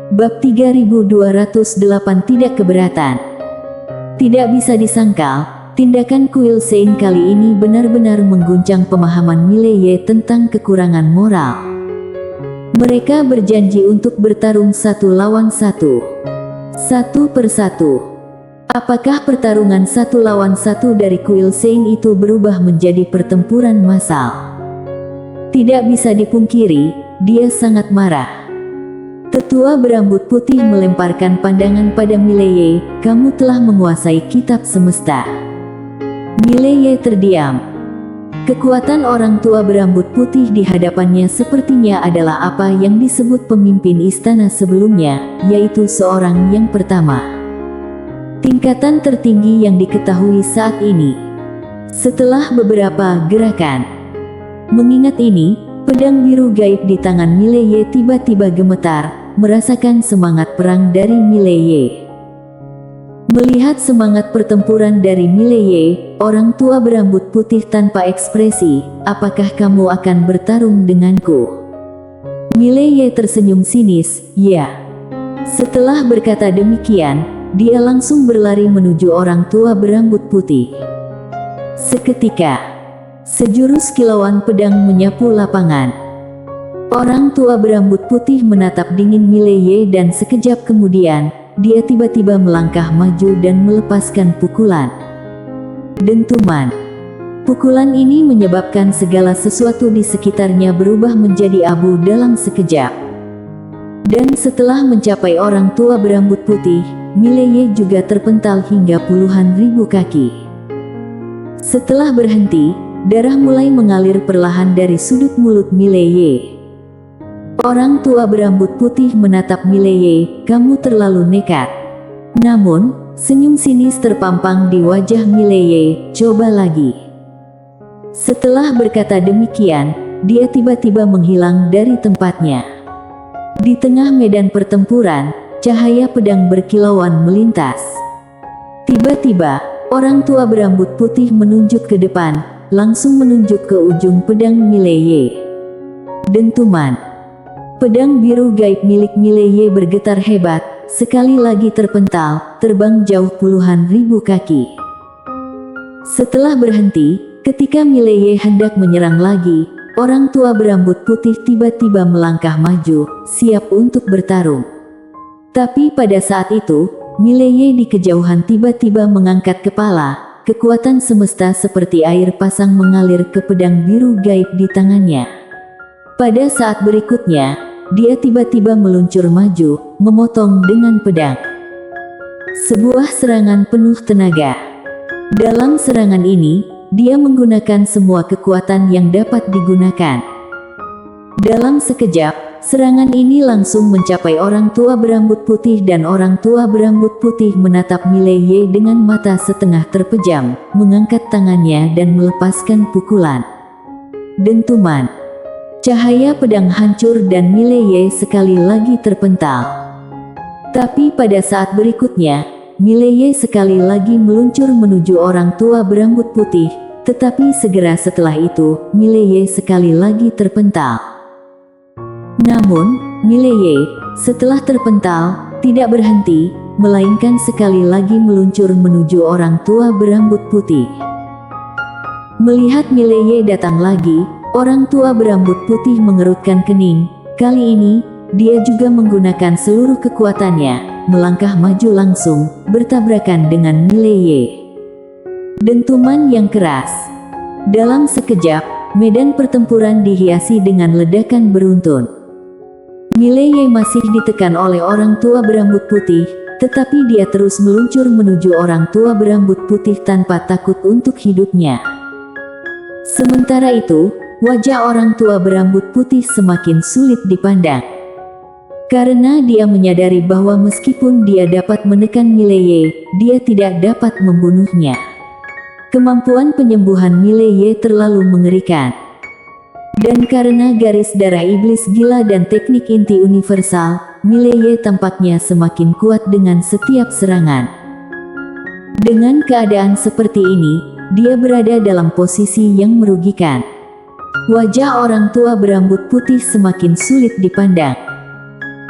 Bab 3208 Tidak keberatan. Tidak bisa disangkal, tindakan Kuil Sein kali ini benar-benar mengguncang pemahaman Mileye tentang kekurangan moral. Mereka berjanji untuk bertarung satu lawan satu persatu. Apakah pertarungan satu lawan satu dari Kuil Sein itu berubah menjadi pertempuran massal? Tidak bisa dipungkiri, dia sangat marah. Tetua berambut putih melemparkan pandangan pada Mileye, "Kamu telah menguasai kitab semesta." Mileye terdiam. Kekuatan orang tua berambut putih di hadapannya sepertinya adalah apa yang disebut pemimpin istana sebelumnya, yaitu seorang yang pertama. Tingkatan tertinggi yang diketahui saat ini. Setelah beberapa gerakan. Mengingat ini, pedang biru gaib di tangan Mileye tiba-tiba gemetar, merasakan semangat perang dari Mileye. Melihat semangat pertempuran dari Mileye, orang tua berambut putih tanpa ekspresi, "Apakah kamu akan bertarung denganku?" Mileye tersenyum sinis, "Ya." Setelah berkata demikian, dia langsung berlari menuju orang tua berambut putih. Seketika, sejurus kilauan pedang menyapu lapangan. Orang tua berambut putih menatap dingin Mileye dan sekejap kemudian, dia tiba-tiba melangkah maju dan melepaskan pukulan. Dentuman. Pukulan ini menyebabkan segala sesuatu di sekitarnya berubah menjadi abu dalam sekejap. Dan setelah mencapai orang tua berambut putih, Mileye juga terpental hingga puluhan ribu kaki. Setelah berhenti, darah mulai mengalir perlahan dari sudut mulut Mileye. Orang tua berambut putih menatap Mileye, "Kamu terlalu nekat." Namun, senyum sinis terpampang di wajah Mileye, "Coba lagi." Setelah berkata demikian, dia tiba-tiba menghilang dari tempatnya. Di tengah medan pertempuran, cahaya pedang berkilauan melintas. Tiba-tiba, orang tua berambut putih menunjuk ke depan, langsung menunjuk ke ujung pedang Mileye. Dentuman. Pedang biru gaib milik Mileye bergetar hebat, sekali lagi terpental, terbang jauh puluhan ribu kaki. Setelah berhenti, ketika Mileye hendak menyerang lagi, orang tua berambut putih tiba-tiba melangkah maju, siap untuk bertarung. Tapi pada saat itu, Mileye di kejauhan tiba-tiba mengangkat kepala, kekuatan semesta seperti air pasang mengalir ke pedang biru gaib di tangannya. Pada saat berikutnya, dia tiba-tiba meluncur maju, memotong dengan pedang. Sebuah serangan penuh tenaga. Dalam serangan ini, dia menggunakan semua kekuatan yang dapat digunakan. Dalam sekejap, serangan ini langsung mencapai orang tua berambut putih dan orang tua berambut putih menatap Mileye dengan mata setengah terpejam, mengangkat tangannya dan melepaskan pukulan. Dentuman. Cahaya pedang hancur dan Mileye sekali lagi terpental. Tapi pada saat berikutnya, Mileye sekali lagi meluncur menuju orang tua berambut putih, tetapi segera setelah itu, Mileye sekali lagi terpental. Namun, Mileye, setelah terpental, tidak berhenti, melainkan sekali lagi meluncur menuju orang tua berambut putih. Melihat Mileye datang lagi, orang tua berambut putih mengerutkan kening. Kali ini, dia juga menggunakan seluruh kekuatannya, melangkah maju langsung, bertabrakan dengan Mileye. Dentuman yang keras. Dalam sekejap, medan pertempuran dihiasi dengan ledakan beruntun. Mileye masih ditekan oleh orang tua berambut putih, tetapi dia terus meluncur menuju orang tua berambut putih tanpa takut untuk hidupnya. Sementara itu, wajah orang tua berambut putih semakin sulit dipandang. Karena dia menyadari bahwa meskipun dia dapat menekan Mileye, dia tidak dapat membunuhnya. Kemampuan penyembuhan Mileye terlalu mengerikan. Dan karena garis darah iblis gila dan teknik inti universal, Mileye tampaknya semakin kuat dengan setiap serangan. Dengan keadaan seperti ini, dia berada dalam posisi yang merugikan. Wajah orang tua berambut putih semakin sulit dipandang.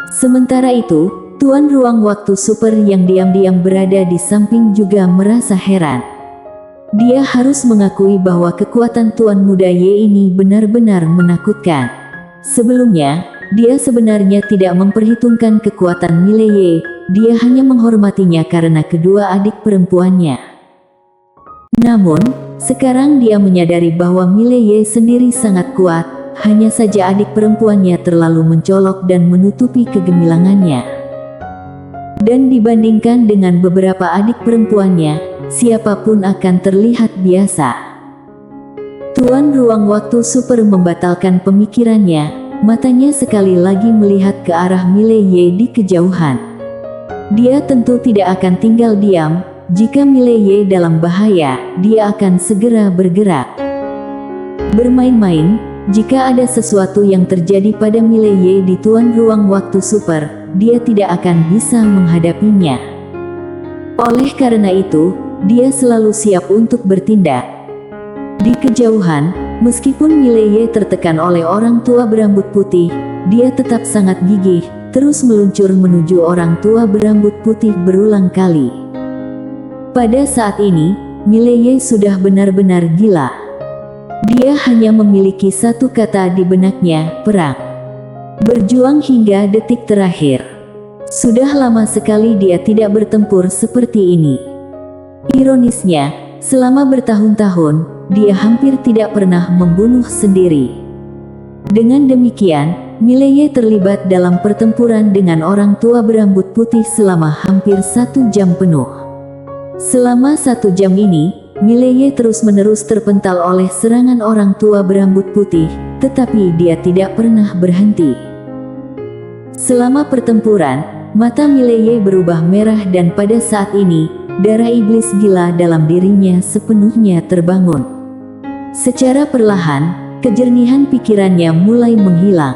Sementara itu, Tuan Ruang Waktu Super yang diam-diam berada di samping juga merasa heran. Dia harus mengakui bahwa kekuatan Tuan Muda Ye ini benar-benar menakutkan. Sebelumnya, dia sebenarnya tidak memperhitungkan kekuatan Mile Ye, dia hanya menghormatinya karena kedua adik perempuannya. Namun, sekarang dia menyadari bahwa Mile Ye sendiri sangat kuat, hanya saja adik perempuannya terlalu mencolok dan menutupi kegemilangannya. Dan dibandingkan dengan beberapa adik perempuannya, siapapun akan terlihat biasa. Tuan Ruang Waktu Super membatalkan pemikirannya, matanya sekali lagi melihat ke arah Mile Ye di kejauhan. Dia tentu tidak akan tinggal diam, jika Mile Ye dalam bahaya, dia akan segera bergerak. Bermain-main, jika ada sesuatu yang terjadi pada Mile Ye di Tuan Ruang Waktu Super, dia tidak akan bisa menghadapinya. Oleh karena itu, dia selalu siap untuk bertindak. Di kejauhan, meskipun Mile Ye tertekan oleh orang tua berambut putih, dia tetap sangat gigih, terus meluncur menuju orang tua berambut putih berulang kali. Pada saat ini, Mile Ye sudah benar-benar gila. Dia hanya memiliki satu kata di benaknya, perang. Berjuang hingga detik terakhir. Sudah lama sekali dia tidak bertempur seperti ini. Ironisnya, selama bertahun-tahun, dia hampir tidak pernah membunuh sendiri. Dengan demikian, Mile Ye terlibat dalam pertempuran dengan orang tua berambut putih selama hampir 1 jam penuh. Selama 1 jam ini, Mile Ye terus-menerus terpental oleh serangan orang tua berambut putih, tetapi dia tidak pernah berhenti. Selama pertempuran, mata Mile Ye berubah merah dan pada saat ini, darah iblis gila dalam dirinya sepenuhnya terbangun. Secara perlahan, kejernihan pikirannya mulai menghilang.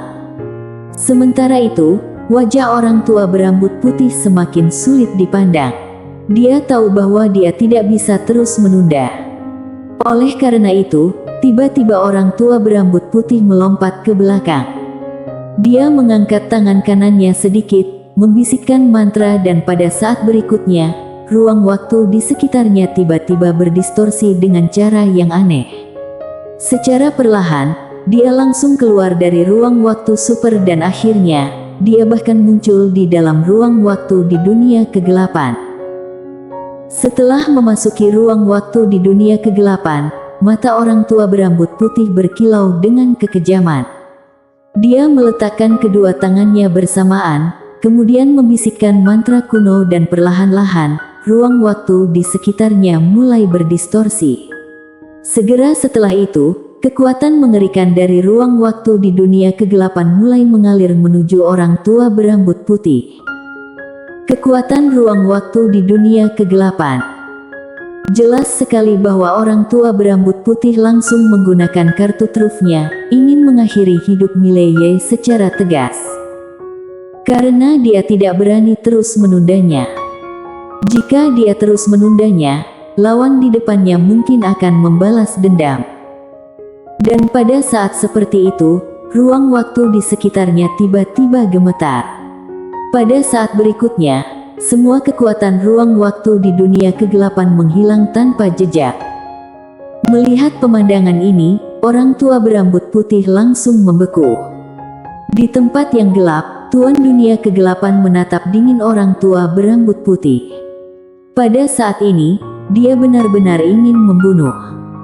Sementara itu, wajah orang tua berambut putih semakin sulit dipandang. Dia tahu bahwa dia tidak bisa terus menunda. Oleh karena itu, tiba-tiba orang tua berambut putih melompat ke belakang. Dia mengangkat tangan kanannya sedikit, membisikkan mantra dan pada saat berikutnya, ruang waktu di sekitarnya tiba-tiba berdistorsi dengan cara yang aneh. Secara perlahan, dia langsung keluar dari ruang waktu super dan akhirnya, dia bahkan muncul di dalam ruang waktu di dunia kegelapan. Setelah memasuki ruang waktu di dunia kegelapan, mata orang tua berambut putih berkilau dengan kekejaman. Dia meletakkan kedua tangannya bersamaan, kemudian membisikkan mantra kuno dan perlahan-lahan, ruang waktu di sekitarnya mulai berdistorsi. Segera setelah itu, kekuatan mengerikan dari ruang waktu di dunia kegelapan mulai mengalir menuju orang tua berambut putih. Kekuatan ruang waktu di dunia kegelapan. Jelas sekali bahwa orang tua berambut putih langsung menggunakan kartu trufnya, ingin mengakhiri hidup Mile Ye secara tegas. Karena dia tidak berani terus menundanya. Jika dia terus menundanya, lawan di depannya mungkin akan membalas dendam. Dan pada saat seperti itu, ruang waktu di sekitarnya tiba-tiba gemetar. Pada saat berikutnya, semua kekuatan ruang waktu di dunia kegelapan menghilang tanpa jejak. Melihat pemandangan ini, orang tua berambut putih langsung membeku. Di tempat yang gelap, Tuan Dunia Kegelapan menatap dingin orang tua berambut putih. Pada saat ini, dia benar-benar ingin membunuh.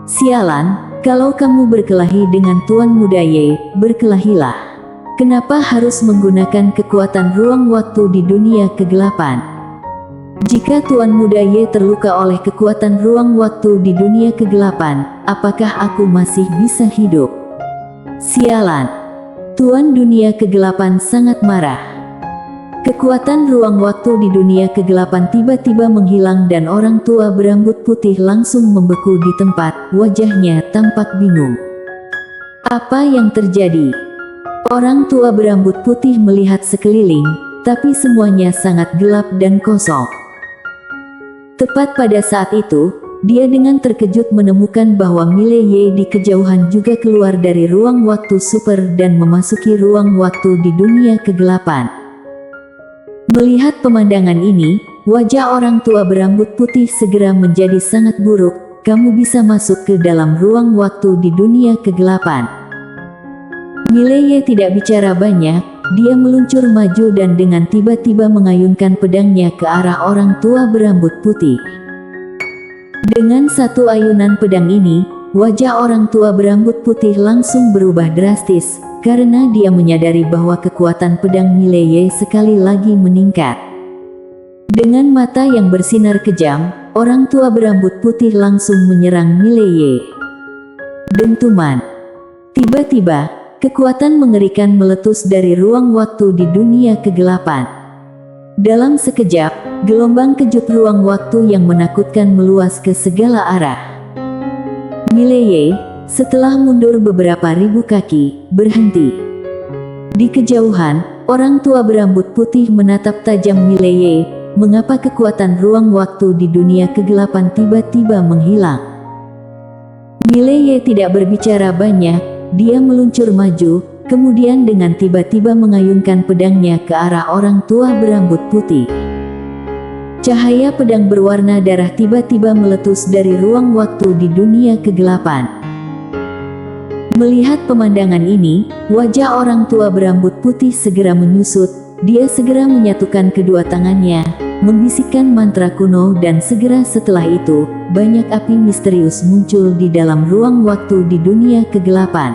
Sialan, kalau kamu berkelahi dengan Tuan Muda Ye, berkelahilah. Kenapa harus menggunakan kekuatan ruang waktu di dunia kegelapan? Jika Tuan Muda Ye terluka oleh kekuatan ruang waktu di dunia kegelapan, apakah aku masih bisa hidup? Sialan! Tuan Dunia Kegelapan sangat marah. Kekuatan ruang waktu di dunia kegelapan tiba-tiba menghilang dan orang tua berambut putih langsung membeku di tempat, wajahnya tampak bingung. Apa yang terjadi? Orang tua berambut putih melihat sekeliling, tapi semuanya sangat gelap dan kosong. Tepat pada saat itu, dia dengan terkejut menemukan bahwa Mile Ye di kejauhan juga keluar dari ruang waktu super dan memasuki ruang waktu di dunia kegelapan. Melihat pemandangan ini, wajah orang tua berambut putih segera menjadi sangat buruk. Kamu bisa masuk ke dalam ruang waktu di dunia kegelapan. Mileye tidak bicara banyak, dia meluncur maju dan dengan tiba-tiba mengayunkan pedangnya ke arah orang tua berambut putih. Dengan satu ayunan pedang ini, wajah orang tua berambut putih langsung berubah drastis, karena dia menyadari bahwa kekuatan pedang Mileye sekali lagi meningkat. Dengan mata yang bersinar kejam, orang tua berambut putih langsung menyerang Mileye. Dentuman. Tiba-tiba, kekuatan mengerikan meletus dari ruang waktu di dunia kegelapan. Dalam sekejap, gelombang kejut ruang waktu yang menakutkan meluas ke segala arah. Mileye, setelah mundur beberapa ribu kaki, berhenti. Di kejauhan, orang tua berambut putih menatap tajam Mileye. Mengapa kekuatan ruang waktu di dunia kegelapan tiba-tiba menghilang? Mileye tidak berbicara banyak, dia meluncur maju, kemudian dengan tiba-tiba mengayunkan pedangnya ke arah orang tua berambut putih. Cahaya pedang berwarna darah tiba-tiba meletus dari ruang waktu di dunia kegelapan. Melihat pemandangan ini, wajah orang tua berambut putih segera menyusut. Dia segera menyatukan kedua tangannya, membisikkan mantra kuno dan segera setelah itu, banyak api misterius muncul di dalam ruang waktu di dunia kegelapan.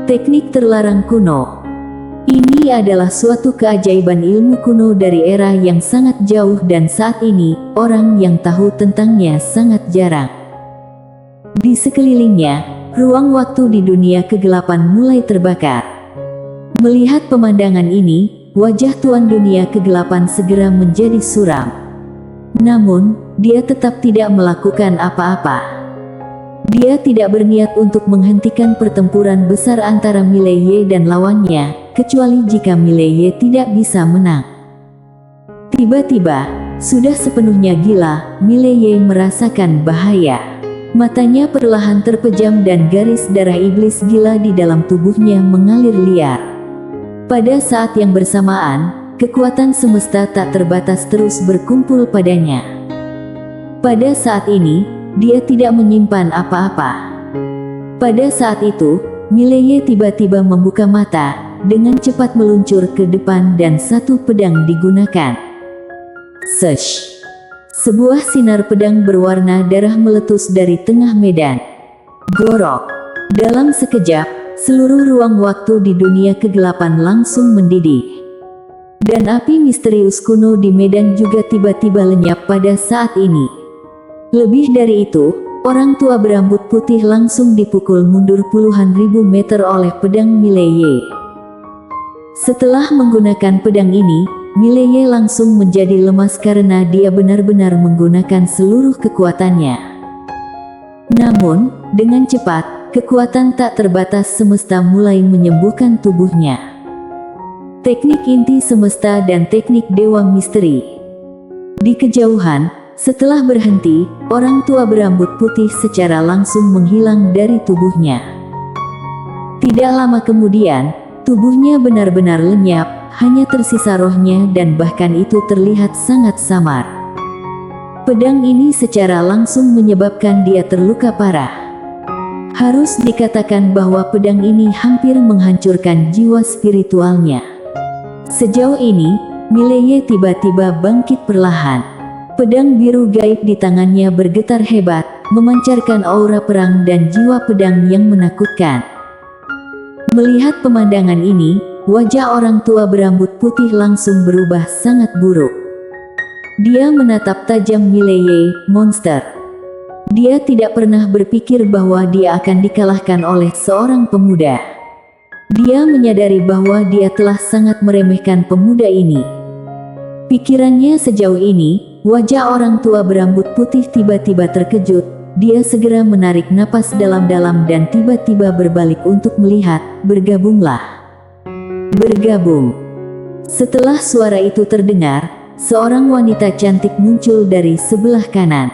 Teknik terlarang kuno. Ini adalah suatu keajaiban ilmu kuno dari era yang sangat jauh dan saat ini, orang yang tahu tentangnya sangat jarang. Di sekelilingnya, ruang waktu di dunia kegelapan mulai terbakar. Melihat pemandangan ini, wajah tuan dunia kegelapan segera menjadi suram. Namun, dia tetap tidak melakukan apa-apa. Dia tidak berniat untuk menghentikan pertempuran besar antara Mileye dan lawannya, kecuali jika Mileye tidak bisa menang. Tiba-tiba, sudah sepenuhnya gila, Mileye merasakan bahaya. Matanya perlahan terpejam dan garis darah iblis gila di dalam tubuhnya mengalir liar. Pada saat yang bersamaan, kekuatan semesta tak terbatas terus berkumpul padanya. Pada saat ini, dia tidak menyimpan apa-apa. Pada saat itu, Mileye tiba-tiba membuka mata, dengan cepat meluncur ke depan dan satu pedang digunakan. Sesh! Sebuah sinar pedang berwarna darah meletus dari tengah medan. Gorok! Dalam sekejap, seluruh ruang waktu di dunia kegelapan langsung mendidih. Dan api misterius kuno di medan juga tiba-tiba lenyap pada saat ini. Lebih dari itu, orang tua berambut putih langsung dipukul mundur puluhan ribu meter oleh pedang Mileye. Setelah menggunakan pedang ini, Mileye langsung menjadi lemas karena dia benar-benar menggunakan seluruh kekuatannya. Namun, dengan cepat, kekuatan tak terbatas semesta mulai menyembuhkan tubuhnya. Teknik inti semesta dan teknik dewa misteri. Di kejauhan, setelah berhenti, orang tua berambut putih secara langsung menghilang dari tubuhnya. Tidak lama kemudian, tubuhnya benar-benar lenyap, hanya tersisa rohnya dan bahkan itu terlihat sangat samar. Pedang ini secara langsung menyebabkan dia terluka parah. Harus dikatakan bahwa pedang ini hampir menghancurkan jiwa spiritualnya. Sejauh ini, Mileye tiba-tiba bangkit perlahan. Pedang biru gaib di tangannya bergetar hebat, memancarkan aura perang dan jiwa pedang yang menakutkan. Melihat pemandangan ini, wajah orang tua berambut putih langsung berubah sangat buruk. Dia menatap tajam Mileye, monster. Dia tidak pernah berpikir bahwa dia akan dikalahkan oleh seorang pemuda. Dia menyadari bahwa dia telah sangat meremehkan pemuda ini. Pikirannya sejauh ini, wajah orang tua berambut putih tiba-tiba terkejut. Dia segera menarik napas dalam-dalam dan tiba-tiba berbalik untuk melihat, bergabunglah. Bergabung. Setelah suara itu terdengar, seorang wanita cantik muncul dari sebelah kanan.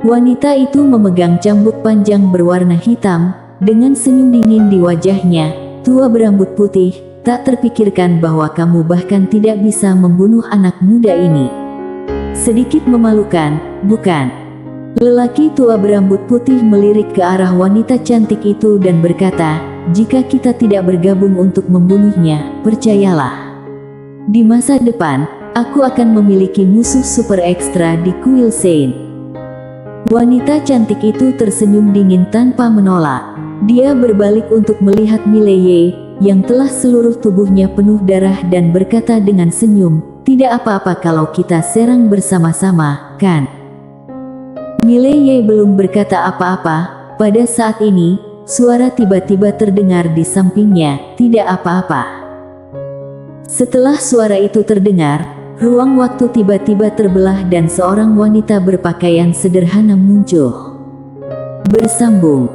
Wanita itu memegang cambuk panjang berwarna hitam, dengan senyum dingin di wajahnya. Tua berambut putih, tak terpikirkan bahwa kamu bahkan tidak bisa membunuh anak muda ini. Sedikit memalukan, bukan? Lelaki tua berambut putih melirik ke arah wanita cantik itu dan berkata, jika kita tidak bergabung untuk membunuhnya, percayalah. Di masa depan, aku akan memiliki musuh super ekstra di Kuil Sein. Wanita cantik itu tersenyum dingin tanpa menolak. Dia berbalik untuk melihat Mileye, yang telah seluruh tubuhnya penuh darah dan berkata dengan senyum, tidak apa-apa kalau kita serang bersama-sama, kan? Mileye belum berkata apa-apa. Pada saat ini, suara tiba-tiba terdengar di sampingnya, tidak apa-apa. Setelah suara itu terdengar, ruang waktu tiba-tiba terbelah dan seorang wanita berpakaian sederhana muncul. Bersambung.